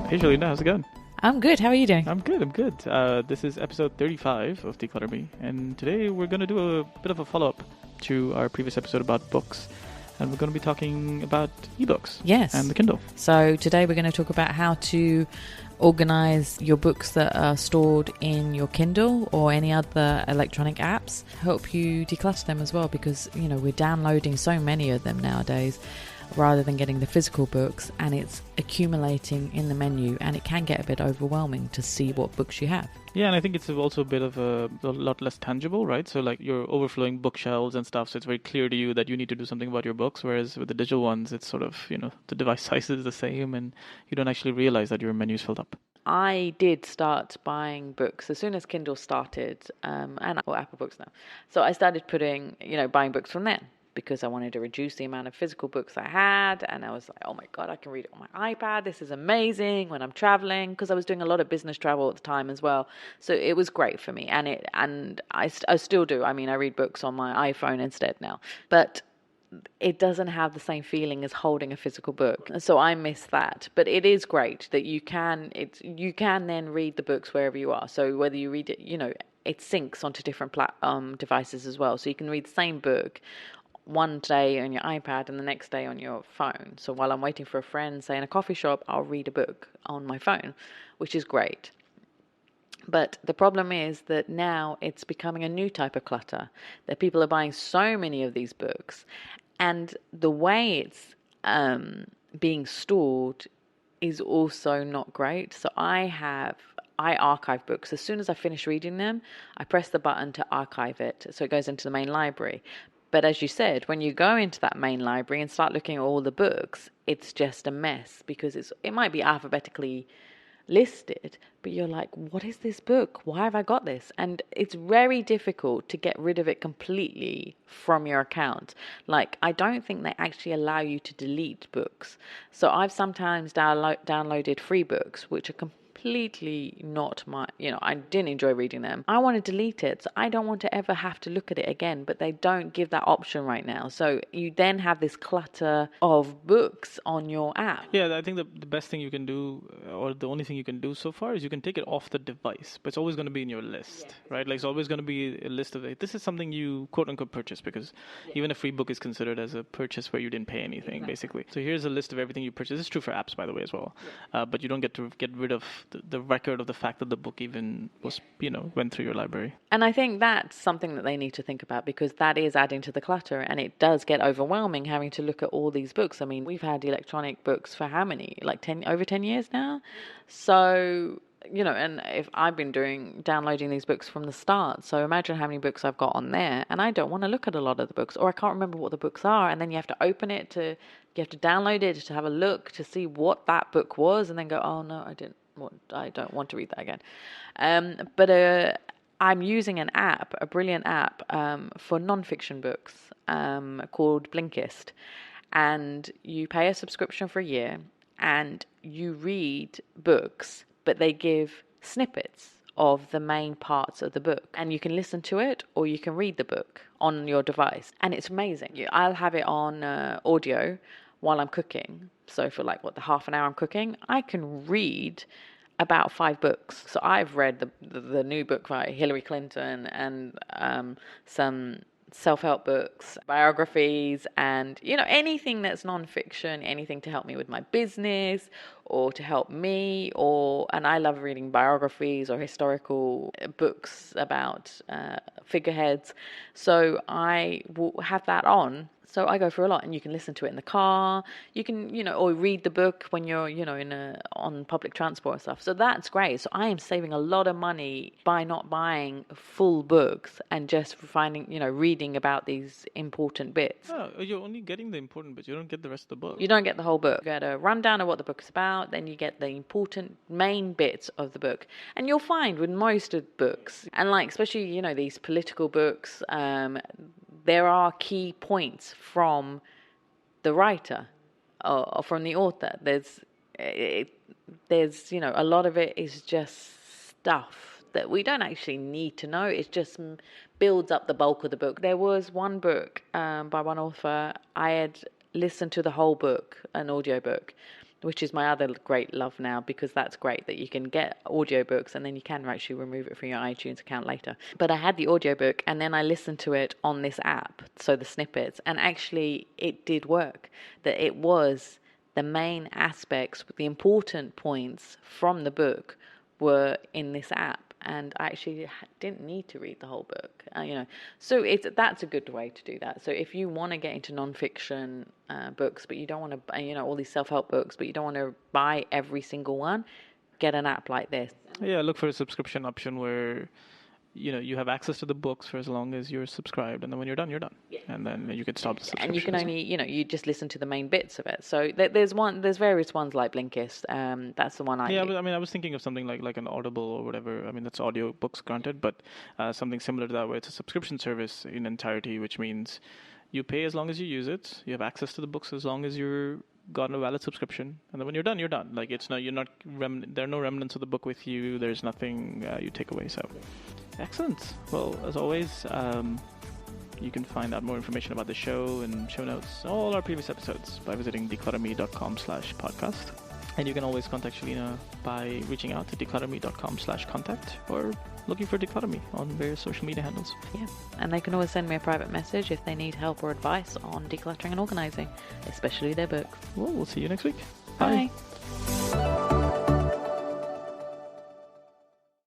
Hey Shelina, how's it going? I'm good. How are you doing? I'm good. This is episode 35 of Declutter Me, and today we're going to do a bit of a follow-up to our previous episode about books, and we're going to be talking about eBooks Yes. and the Kindle. So today we're going to talk about how to organize your books that are stored in your Kindle or any other electronic apps. Help you declutter them as well because, we're downloading so many of them nowadays rather than getting the physical books, and it's accumulating in the menu, and it can get a bit overwhelming to see what books you have. Yeah, and I think it's also a bit of a lot less tangible, right? So like you're overflowing bookshelves and stuff, so it's very clear to you that you need to do something about your books, whereas with the digital ones, it's sort of, the device size is the same and you don't actually realize that your menu's filled up. I did start buying books as soon as Kindle started, and Apple Books now. So I started buying books from them because I wanted to reduce the amount of physical books I had. And I was like, oh my God, I can read it on my iPad. This is amazing when I'm traveling, because I was doing a lot of business travel at the time as well. So it was great for me. And I still do. I mean, I read books on my iPhone instead now. But it doesn't have the same feeling as holding a physical book, so I miss that. But it is great that you can then read the books wherever you are. So whether you read it, it syncs onto different devices as well, so you can read the same book one day on your iPad and the next day on your phone. So while I'm waiting for a friend, say in a coffee shop, I'll read a book on my phone, which is great. But the problem is that now it's becoming a new type of clutter, that people are buying so many of these books, and the way it's being stored is also not great. So I archive books. As soon as I finish reading them, I press the button to archive it, so it goes into the main library. But as you said, when you go into that main library and start looking at all the books, it's just a mess, because it might be alphabetically listed, but you're like, what is this book? Why have I got this? And it's very difficult to get rid of it completely from your account. Like, I don't think they actually allow you to delete books. So I've sometimes downloaded free books, which are completely not my, I didn't enjoy reading them. I want to delete it, so I don't want to ever have to look at it again, but they don't give that option right now. So you then have this clutter of books on your app. Yeah, I think the best thing you can do, or the only thing you can do so far, is you can take it off the device, but it's always going to be in your list, right? Like, it's always going to be a list of this is something you quote unquote purchase, because even a free book is considered as a purchase where you didn't pay anything, basically. So here's a list of everything you purchased. This is true for apps, by the way, as well. But you don't get to get rid of the record of the fact that the book even was, went through your library. And I think that's something that they need to think about, because that is adding to the clutter, and it does get overwhelming having to look at all these books. I mean, we've had electronic books for how many? Like over 10 years now? So, and if I've been downloading these books from the start, so imagine how many books I've got on there, and I don't want to look at a lot of the books, or I can't remember what the books are, and then you have to open it you have to download it to have a look to see what that book was, and then go, oh no, I don't want to read that again. But I'm using an app, a brilliant app, for non-fiction books, called Blinkist. And you pay a subscription for a year, and you read books, but they give snippets of the main parts of the book. And you can listen to it, or you can read the book on your device. And it's amazing. I'll have it on audio while I'm cooking. So for the half an hour I'm cooking, I can read about 5 books. So I've read the new book by Hillary Clinton, and some self-help books, biographies, and anything that's non-fiction, anything to help me with my business or to help me, and I love reading biographies or historical books about figureheads. So I will have that on. So I go through a lot, and you can listen to it in the car. You can, or read the book when you're, on public transport and stuff. So that's great. So I am saving a lot of money by not buying full books and just reading about these important bits. Oh, you're only getting the important bits. You don't get the rest of the book. You don't get the whole book. You get a rundown of what the book is about. Then you get the important main bits of the book. And you'll find with most of the books, and especially, these political books, there are key points from the writer or from the author. There's a lot of it is just stuff that we don't actually need to know. It just builds up the bulk of the book. There was one book by one author. I had listened to the whole book, an audiobook, which is my other great love now, because that's great that you can get audiobooks and then you can actually remove it from your iTunes account later. But I had the audiobook and then I listened to it on this app, so the snippets, and actually it did work. That it was the main aspects, the important points from the book were in this app, and I actually didn't need to read the whole book, so that's a good way to do that. So if you want to get into non-fiction books, but you don't want to, all these self-help books, but you don't want to buy every single one, get an app like this. Yeah, look for a subscription option where you have access to the books for as long as you're subscribed, and then when you're done, you're done. Yeah. And then you can stop the subscription. And you can only, you just listen to the main bits of it. So there's various ones like Blinkist. That's the one I. Yeah, but I was thinking of something like an Audible or whatever. I mean, that's audio books, granted, but something similar to that, where it's a subscription service in entirety, which means you pay as long as you use it. You have access to the books as long as you're got a valid subscription, and then when you're done, you're done. Like, it's not, there are no remnants of the book with you. There's nothing you take away. So. Excellent. Well, as always, you can find out more information about the show and show notes, all our previous episodes, by visiting declutterme.com/podcast. And you can always contact Shelina by reaching out to declutterme.com/contact or looking for Declutter Me on various social media handles. Yeah, and they can always send me a private message if they need help or advice on decluttering and organising, especially their books. Well, we'll see you next week. Bye.